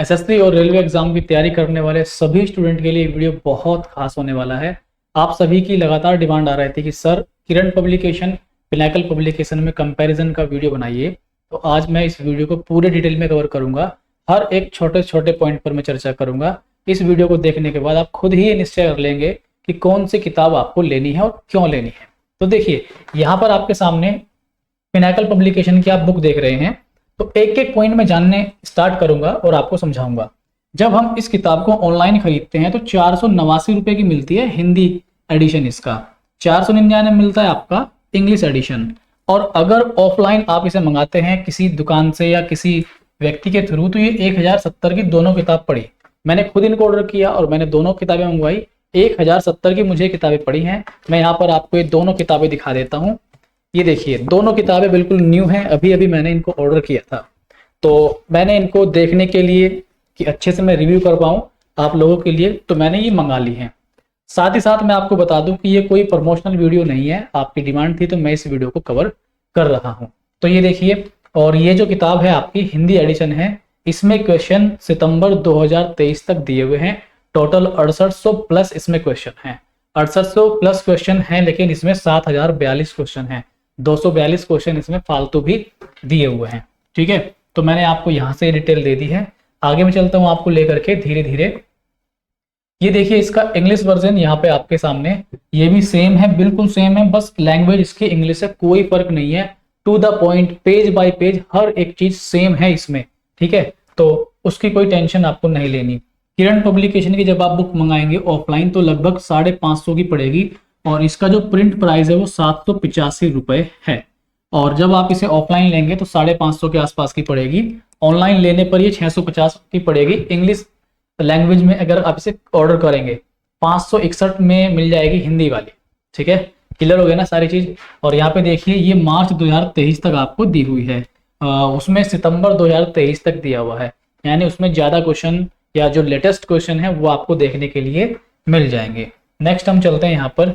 SSC और railway exam की तैयारी करने वाले सभी स्टूडेंट के लिए वीडियो बहुत खास होने वाला है। आप सभी की लगातार डिमांड आ रही थी कि सर किरण पब्लिकेशन, पिनाकल पब्लिकेशन में कंपैरिजन का वीडियो बनाइए। तो आज मैं इस वीडियो को पूरे डिटेल में कवर करूंगा। हर एक छोटे छोटे पॉइंट पर मैं चर्चा करूंगा। इस वीडियो को देखने के बाद आप खुद ही ये निश्चय कर लेंगे कि कौन सी किताब आपको लेनी है और क्यों लेनी है। तो देखिए, यहाँ पर आपके सामने पिनाकल पब्लिकेशन की आप बुक देख रहे हैं। तो एक एक पॉइंट में जानने स्टार्ट करूंगा और आपको समझाऊंगा। जब हम इस किताब को ऑनलाइन खरीदते हैं तो 489 रुपए की मिलती है हिंदी एडिशन, इसका 499 मिलता है आपका इंग्लिश एडिशन। और अगर ऑफलाइन आप इसे मंगाते हैं किसी दुकान से या किसी व्यक्ति के थ्रू तो ये 1070 की दोनों किताब पड़ी। मैंने खुद इनको ऑर्डर किया और मैंने दोनों किताबें मंगवाई। 1070 की मुझे किताबें पड़ी हैं। मैं यहाँ पर आपको ये दोनों किताबें दिखा देता हूँ। ये देखिए, दोनों किताबें बिल्कुल न्यू हैं, अभी अभी मैंने इनको ऑर्डर किया था। तो मैंने इनको देखने के लिए कि अच्छे से मैं रिव्यू कर पाऊँ आप लोगों के लिए, तो मैंने ये मंगा ली है। साथ ही साथ मैं आपको बता दूं कि ये कोई प्रमोशनल वीडियो नहीं है, आपकी डिमांड थी तो मैं इस वीडियो को कवर कर रहा हूँ। तो ये देखिए, और ये जो किताब है आपकी हिंदी एडिशन है, इसमें क्वेश्चन सितंबर 2023 तक दिए हुए हैं। टोटल 6800 प्लस इसमें क्वेश्चन हैं। 6800 प्लस क्वेश्चन हैं, लेकिन इसमें 7042 क्वेश्चन हैं। 242 क्वेश्चन इसमें फालतू भी दिए हुए हैं। ठीक है, तो मैंने आपको यहाँ से डिटेल दे दी है। आगे मैं चलता हूँ आपको लेकर के धीरे धीरे। ये देखिए, इसका इंग्लिश वर्जन यहाँ पे आपके सामने, ये भी सेम है, बिल्कुल सेम है, बस लैंग्वेज इसकी इंग्लिश है, कोई फर्क नहीं है। To the point, page by page हर एक चीज सेम है इसमें। ठीक है, तो उसकी कोई टेंशन आपको नहीं लेनी। किरण पब्लिकेशन की जब आप बुक मंगाएंगे ऑफलाइन तो लगभग 550 की पड़ेगी और इसका जो प्रिंट प्राइस है वो 785 रुपए है। और जब आप इसे ऑफलाइन लेंगे तो 550 के आसपास की पड़ेगी। ऑनलाइन लेने पर ये 650 की पड़ेगी। इंग्लिश लैंग्वेज में अगर आप इसे ऑर्डर करेंगे 561 में मिल जाएगी हिंदी वाली। ठीक है, क्लियर हो गया ना सारी चीज। और यहाँ पे देखिए, ये मार्च 2023 तक आपको दी हुई है, उसमें सितंबर 2023 तक दिया हुआ है, यानी उसमें ज्यादा क्वेश्चन या जो लेटेस्ट क्वेश्चन है वो आपको देखने के लिए मिल जाएंगे। नेक्स्ट हम चलते हैं यहाँ पर।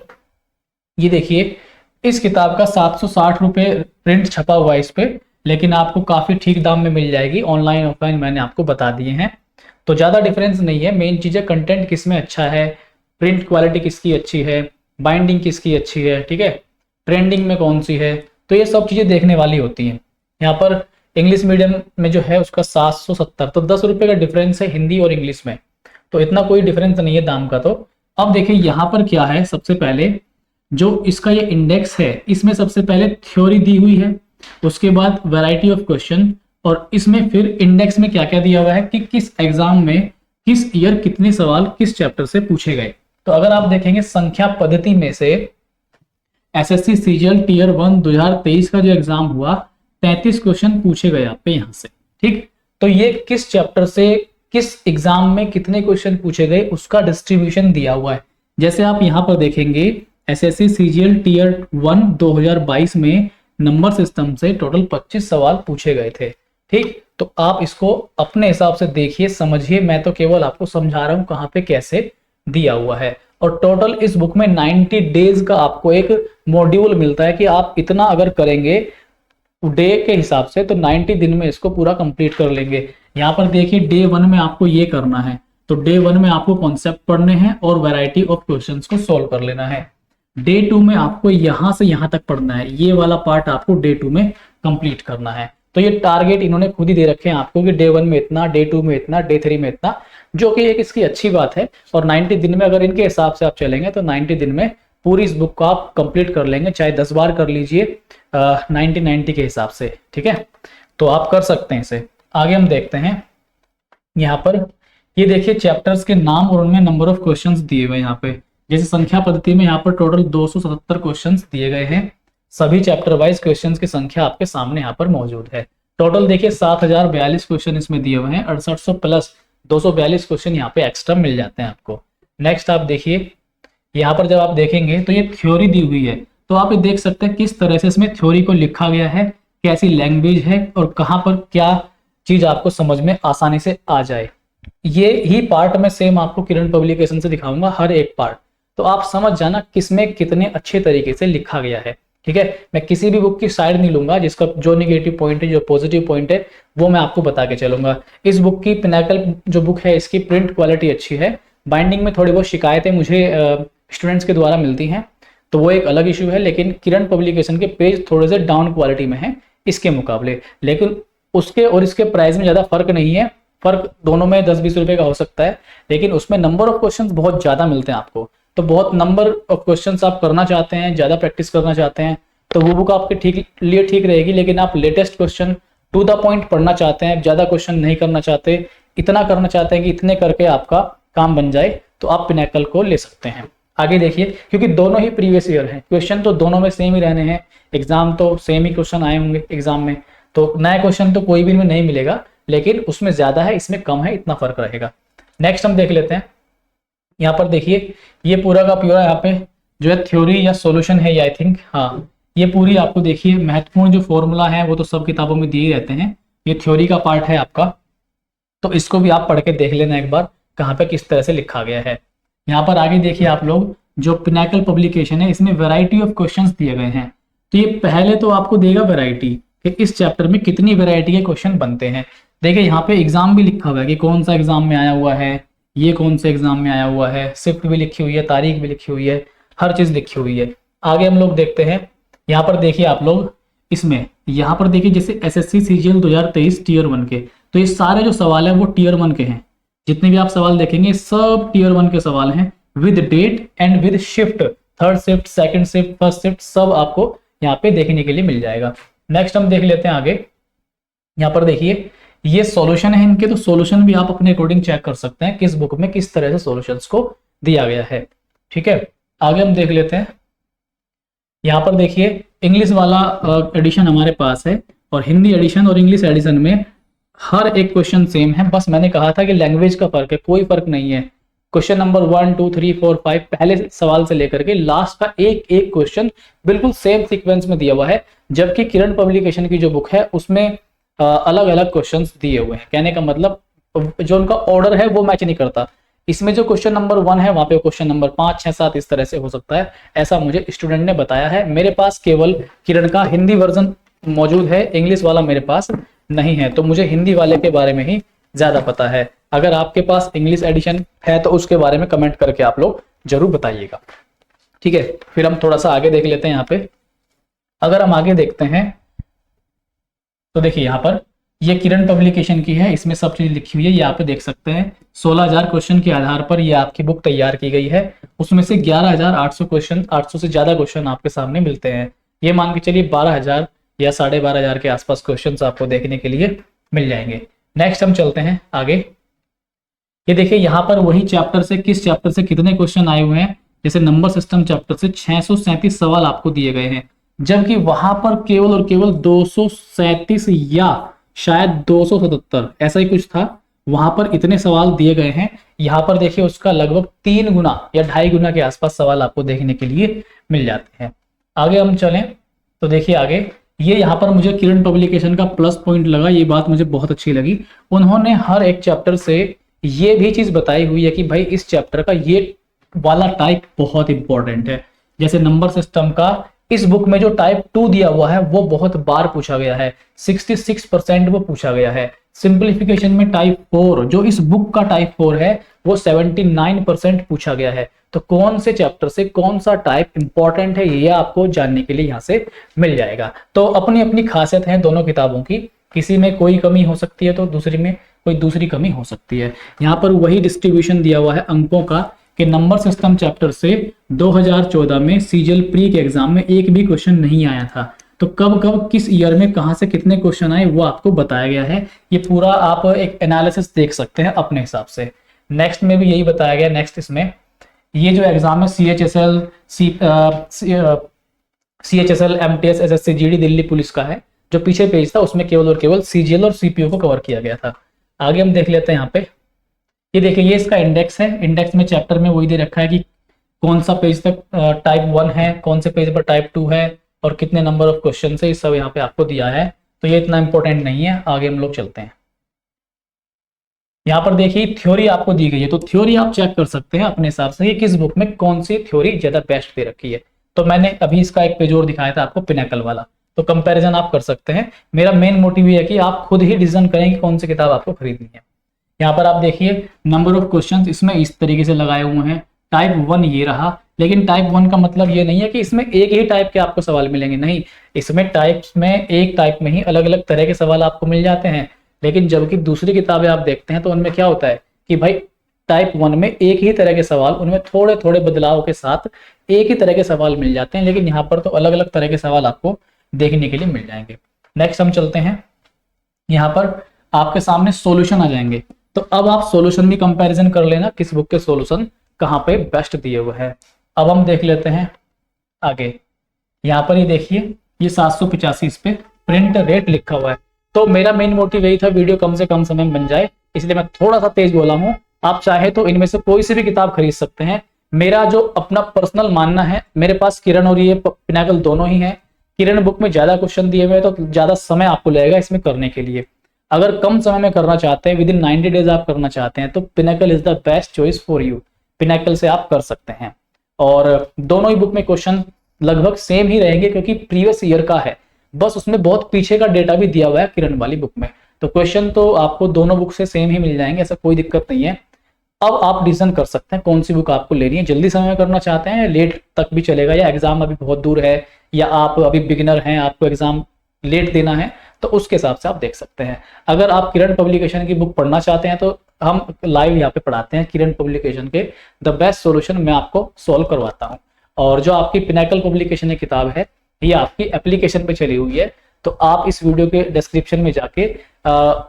ये देखिए, इस किताब का 760 रुपये प्रिंट छपा हुआ है इस पे, लेकिन आपको काफी ठीक दाम में मिल जाएगी। ऑनलाइन ऑफलाइन मैंने आपको बता दिए हैं, तो ज्यादा डिफरेंस नहीं है। मेन चीज है कंटेंट किसमें अच्छा है, प्रिंट क्वालिटी किसकी अच्छी है, बाइंडिंग किसकी अच्छी है, ठीक है, ट्रेंडिंग में कौन सी है, तो ये सब चीजें देखने वाली होती हैं। यहाँ पर इंग्लिश मीडियम में जो है उसका 770, तो 10 रुपये का डिफरेंस है हिंदी और इंग्लिश में, तो इतना कोई डिफरेंस नहीं है दाम का। तो अब देखिए यहाँ पर क्या है, सबसे पहले जो इसका ये इंडेक्स है इसमें सबसे पहले थ्योरी दी हुई है, उसके बाद वैरायटी ऑफ क्वेश्चन, और इसमें फिर इंडेक्स में क्या क्या दिया हुआ है कि किस एग्जाम में किस ईयर कितने सवाल किस चैप्टर से पूछे गए। तो अगर आप देखेंगे संख्या पद्धति में से एसएससी सीजीएल टीयर 1 2023 का जो एग्जाम हुआ 33 क्वेश्चन पूछे गए आप पे यहाँ से। ठीक, तो ये किस चैप्टर से किस एग्जाम में कितने क्वेश्चन पूछे गए उसका डिस्ट्रीब्यूशन दिया हुआ है। जैसे आप यहाँ पर देखेंगे एसएससी सीजीएल टीयर 1 2022 में नंबर सिस्टम से टोटल 25 सवाल पूछे गए थे। ठीक, तो आप इसको अपने हिसाब से देखिए, समझिए, मैं तो केवल आपको समझा रहा हूं कहाँ पे कैसे दिया हुआ है। और टोटल इस बुक में 90 डेज का आपको एक मॉड्यूल मिलता है कि आप इतना अगर करेंगे डे के हिसाब से तो 90 दिन में इसको पूरा कंप्लीट कर लेंगे। यहाँ पर देखिए, डे 1 में आपको ये करना है, तो डे 1 में आपको कॉन्सेप्ट पढ़ने हैं और वैरायटी ऑफ क्वेश्चंस को सोल्व कर लेना है। डे 2 में आपको यहाँ से यहाँ तक पढ़ना है, ये वाला पार्ट आपको डे 2 में कंप्लीट करना है। तो ये टारगेट इन्होंने खुद ही दे रखे हैं आपको कि डे 1 में इतना, डे 2 में इतना, डे 3 में इतना, जो कि एक इसकी अच्छी बात है। और 90 दिन में अगर इनके हिसाब से आप चलेंगे तो 90 दिन में पूरी इस बुक को आप कंप्लीट कर लेंगे, चाहे 10 बार कर लीजिए 90 के हिसाब से। ठीक है, तो आप कर सकते हैं इसे। आगे हम देखते हैं यहाँ पर। ये देखिए, चैप्टर्स के नाम और उनमें नंबर ऑफ क्वेश्चंस दिए हुए यहाँ पे। जैसे संख्या पद्धति में यहाँ पर टोटल 277 क्वेश्चंस दिए गए हैं। सभी चैप्टर वाइज क्वेश्चंस की संख्या आपके सामने यहाँ पर मौजूद है। टोटल देखिए 7042 क्वेश्चन इसमें दिए हुए हैं। 6800 प्लस 242 क्वेश्चन यहाँ पे एक्स्ट्रा मिल जाते हैं आपको। नेक्स्ट आप देखिए, यहाँ पर जब आप देखेंगे तो ये थ्योरी दी हुई है, तो आप ये देख सकते हैं किस तरह से इसमें थ्योरी को लिखा गया है, कैसी लैंग्वेज है और कहाँ पर क्या चीज आपको समझ में आसानी से आ जाए। ये ही पार्ट मैं सेम आपको किरण पब्लिकेशन से दिखाऊंगा, हर एक पार्ट, तो आप समझ जाना किसमें कितने अच्छे तरीके से लिखा गया है। ठीक है, मैं किसी भी बुक की साइड नहीं लूंगा, जिसका जो नेगेटिव पॉइंट है, जो पॉजिटिव पॉइंट है, वो मैं आपको बता के चलूंगा। इस बुक की पिनाकल जो बुक है, इसकी प्रिंट क्वालिटी अच्छी है। बाइंडिंग में थोड़ी बहुत शिकायतें मुझे स्टूडेंट्स के द्वारा मिलती हैं, तो वो एक अलग इशू है, लेकिन किरण पब्लिकेशन के पेज थोड़े से डाउन क्वालिटी में है इसके मुकाबले। लेकिन उसके और इसके प्राइस में ज़्यादा फर्क नहीं है, फर्क दोनों में 10-20 रुपए का हो सकता है, लेकिन उसमें नंबर ऑफ क्वेश्चंस बहुत ज़्यादा मिलते हैं आपको। तो बहुत नंबर ऑफ क्वेश्चंस आप करना चाहते हैं, ज़्यादा प्रैक्टिस करना चाहते हैं, तो वो बुक आपके लिए ठीक रहेगी। लेकिन आप latest question to the point पढ़ना चाहते हैं, ज़्यादा क्वेश्चन नहीं करना चाहते, इतना करना चाहते हैं कि इतने करके आपका काम बन जाए, तो आप पिनाकल को ले सकते हैं। आगे देखिए, क्योंकि दोनों ही प्रीवियस ईयर हैं, क्वेश्चन तो दोनों में सेम ही रहने हैं, एग्जाम तो सेम ही क्वेश्चन आए होंगे एग्जाम में, तो नया क्वेश्चन तो कोई भी में नहीं मिलेगा, लेकिन उसमें ज्यादा है, इसमें कम है, इतना फर्क रहेगा। नेक्स्ट हम देख लेते हैं। यहाँ पर देखिए, ये पूरा का पूरा यहाँ पे जो है थ्योरी या सॉल्यूशन है ये, आई थिंक, हाँ, ये पूरी आपको देखिए महत्वपूर्ण जो फॉर्मूला है वो तो सब किताबों में दिए रहते हैं, ये थ्योरी का पार्ट है आपका, तो इसको भी आप पढ़ के देख लेना एक बार कहाँ पे किस तरह से लिखा गया है। यहाँ पर आगे देखिए आप लोग, जो पिनाकल पब्लिकेशन है इसमें वैरायटी ऑफ क्वेश्चंस दिए गए हैं। तो ये पहले तो आपको देगा वैरायटी कि इस चैप्टर में कितनी वैरायटी के क्वेश्चन बनते हैं। देखिए यहाँ पे एग्जाम भी लिखा हुआ है कि कौन सा एग्जाम में आया हुआ है, ये कौन से एग्जाम में आया हुआ है, शिफ्ट भी लिखी हुई है, तारीख भी लिखी हुई है, हर चीज लिखी हुई है। आगे हम लोग देखते हैं, यहाँ पर देखिए आप लोग, इसमें यहाँ पर देखिए जैसे एसएससी सीजीएल 2023 टीयर 1 के, तो ये सारे जो सवाल है वो टीयर 1 के हैं। जितने भी आप सवाल देखेंगे सब टीयर 1 के सवाल हैं, with date and with shift, third shift, second shift, first shift, सब आपको यहाँ पे देखने के लिए मिल जाएगा। नेक्स्ट हम देख लेते हैं आगे। यहाँ पर देखिए ये सॉल्यूशन है इनके, तो सॉल्यूशन भी आप अपने अकॉर्डिंग चेक कर सकते हैं किस बुक में किस तरह से सॉल्यूशंस को दिया गया है। ठीक है, आगे हम देख लेते हैं। यहाँ पर देखिए इंग्लिश वाला एडिशन हमारे पास है, और हिंदी एडिशन और इंग्लिश एडिशन में हर एक क्वेश्चन सेम है। बस मैंने कहा था कि लैंग्वेज का फर्क है, कोई फर्क नहीं है। क्वेश्चन नंबर 1 2 3 4 5 पहले सवाल से लेकर के लास्ट का एक एक क्वेश्चन बिल्कुल सेम सीक्वेंस में दिया हुआ है, जबकि किरण पब्लिकेशन की जो बुक है उसमें अलग अलग क्वेश्चंस दिए हुए हैं। कहने का मतलब जो उनका ऑर्डर है वो मैच नहीं करता। इसमें जो क्वेश्चन नंबर 1 है वहां पे क्वेश्चन नंबर 5 6 7 इस तरह से हो सकता है, ऐसा मुझे स्टूडेंट ने बताया है। मेरे पास केवल किरण का हिंदी वर्जन मौजूद है, इंग्लिश वाला मेरे पास नहीं है, तो मुझे हिंदी वाले के बारे में ही ज्यादा पता है। अगर आपके पास इंग्लिश एडिशन है तो उसके बारे में कमेंट करके आप लोग जरूर बताइएगा। ठीक है, फिर हम थोड़ा सा आगे देख लेते हैं। यहाँ पे अगर हम आगे देखते हैं तो देखिए यहाँ पर ये किरण पब्लिकेशन की है, इसमें सब चीज लिखी हुई है, ये आप देख सकते हैं। 16,000 क्वेश्चन के आधार पर ये आपकी बुक तैयार की गई है, उसमें से 11,800 क्वेश्चन, 800 से ज्यादा क्वेश्चन आपके सामने मिलते हैं। ये मान के चलिए 12,000 या 12,500 के आसपास क्वेश्चन आपको देखने के लिए मिल जाएंगे। नेक्स्ट हम चलते हैं आगे। ये देखिए यहाँ पर वही चैप्टर से किस चैप्टर से कितने क्वेश्चन आए हुए हैं, जैसे नंबर सिस्टम चैप्टर से 637 सवाल आपको दिए गए हैं, जबकि वहां पर केवल और केवल 237 या शायद 277 ऐसा ही कुछ था, वहां पर इतने सवाल दिए गए हैं। यहाँ पर देखिए उसका लगभग 3 गुना या 2.5 गुना के आसपास सवाल आपको देखने के लिए मिल जाते हैं। आगे हम चलें तो देखिए आगे, ये यहाँ पर मुझे किरण पब्लिकेशन का प्लस पॉइंट लगा, ये बात मुझे बहुत अच्छी लगी। उन्होंने हर एक चैप्टर से ये भी चीज बताई हुई है कि भाई इस चैप्टर का ये वाला टाइप बहुत इंपॉर्टेंट है। जैसे नंबर सिस्टम का इस बुक में जो टाइप 2 दिया हुआ है वो बहुत बार पूछा गया है, 66% वो पूछा गया है। सिंप्लीफिकेशन में टाइप 4 जो इस बुक का टाइप 4 है वो 79% पूछा गया है। तो कौन से चैप्टर से कौन सा टाइप इंपॉर्टेंट है ये आपको जानने के लिए यहाँ से मिल जाएगा। तो अपनी अपनी खासियत है दोनों किताबों की, किसी में कोई कमी हो सकती है तो दूसरी में कोई दूसरी कमी हो सकती है। यहाँ पर वही डिस्ट्रीब्यूशन दिया हुआ है अंकों का कि नंबर सिस्टम चैप्टर से 2014 में सीजीएल प्री के एग्जाम में एक भी क्वेश्चन नहीं आया था। तो कब कब किस ईयर में कहां से कितने क्वेश्चन आए वो आपको बताया गया है। ये पूरा आप एक एनालिसिस देख सकते हैं अपने हिसाब से। नेक्स्ट में भी यही बताया गया। नेक्स्ट इसमें ये जो एग्जाम है CHSL MTS SSC GD Delhi police का है, जो पीछे पेज था उसमें केवल और केवल सीजीएल और सीपीओ को कवर किया गया था। आगे हम देख लेते हैं यहाँ पे। ये देखिए ये इसका इंडेक्स है, इंडेक्स में चैप्टर में वही दे रखा है कि कौन सा पेज तक टाइप 1 है, कौन से पेज पर टाइप 2 है और कितने नंबर ऑफ क्वेश्चन है, ये सब यहाँ पे आपको दिया है। तो ये इतना इंपॉर्टेंट नहीं है। आगे हम लोग चलते हैं। यहाँ पर देखिए थ्योरी आपको दी गई है, तो थ्योरी आप चेक कर सकते हैं अपने हिसाब से कि किस बुक में कौन सी थ्योरी ज्यादा बेस्ट दे रखी है। तो मैंने अभी इसका एक पेज और दिखाया था आपको, पिनेकल वाला। तो कंपैरिजन आप कर सकते हैं। मेरा मेन मोटिव ये है कि आप खुद ही डिसीजन करें कि कौन सी किताब आपको खरीदनी है। यहाँ पर आप देखिए नंबर ऑफ क्वेश्चंस इसमें इस तरीके से लगाए हुए हैं। टाइप 1 ये रहा, लेकिन टाइप 1 का मतलब ये नहीं है कि इसमें एक ही टाइप के आपको सवाल मिलेंगे, नहीं। इसमें टाइप्स में एक टाइप में ही अलग अलग तरह के सवाल आपको मिल जाते हैं। लेकिन जबकि दूसरी किताबें आप देखते हैं तो उनमें क्या होता है कि भाई टाइप 1 में एक ही तरह के सवाल, उनमें थोड़े थोड़े बदलाव के साथ एक ही तरह के सवाल मिल जाते हैं, लेकिन यहाँ पर तो अलग अलग तरह के सवाल आपको देखने के लिए मिल जाएंगे। नेक्स्ट हम चलते हैं, यहाँ पर आपके सामने सॉल्यूशन आ जाएंगे। तो अब आप सॉल्यूशन भी कंपैरिजन कर लेना, किस बुक के सॉल्यूशन कहाँ पे बेस्ट दिए हुए हैं। अब हम देख लेते हैं आगे। यहाँ पर ये देखिए ये 785 इस पे प्रिंट रेट लिखा हुआ है। तो मेरा मेन मोटिव यही था वीडियो कम से कम समय में बन जाए, इसलिए मैं थोड़ा सा तेज बोला हूँ। आप चाहे तो इनमें से कोई सी भी किताब खरीद सकते हैं। मेरा जो अपना पर्सनल मानना है, मेरे पास किरण और ये पिनाकल दोनों ही है। किरण बुक में ज्यादा क्वेश्चन दिए हुए हैं तो ज्यादा समय आपको लगेगा इसमें करने के लिए। अगर कम समय में करना चाहते हैं, विद इन 90 डेज आप करना चाहते हैं, तो Pinnacle is the best choice for you. Pinnacle से आप कर सकते हैं। और दोनों ही बुक में क्वेश्चन लगभग सेम ही रहेंगे क्योंकि प्रीवियस ईयर का है, बस उसमें बहुत पीछे का डेटा भी दिया हुआ है किरण वाली बुक में। तो क्वेश्चन तो आपको दोनों बुक से सेम ही मिल जाएंगे, ऐसा कोई दिक्कत नहीं है। अब आप डिसीजन कर सकते हैं कौन सी बुक आपको लेनी है। जल्दी समय में करना चाहते हैं, लेट तक भी चलेगा, या एग्जाम अभी बहुत दूर है, या आप अभी बिगिनर हैं, आपको एग्जाम लेट देना है, तो उसके हिसाब से आप देख सकते हैं। अगर आप किरण पब्लिकेशन की बुक पढ़ना चाहते हैं तो हम लाइव यहाँ पे पढ़ाते हैं किरण पब्लिकेशन के द बेस्ट सॉल्यूशन, मैं आपको सॉल्व करवाता हूँ। और जो आपकी पिनाकल पब्लिकेशन की किताब है ये आपकी एप्लीकेशन पे चली हुई है, तो आप इस वीडियो के डिस्क्रिप्शन में जाके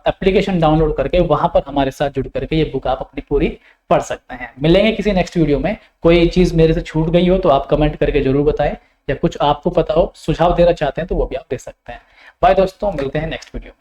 एप्लीकेशन डाउनलोड करके वहां पर हमारे साथ जुड़ करके ये बुक आप अपनी पूरी पढ़ सकते हैं। मिलेंगे किसी नेक्स्ट वीडियो में। कोई चीज मेरे से छूट गई हो तो आप कमेंट करके जरूर बताएं, या कुछ आपको पता हो, सुझाव देना चाहते हैं तो वो भी आप दे सकते हैं। बाय दोस्तों, मिलते हैं नेक्स्ट वीडियो।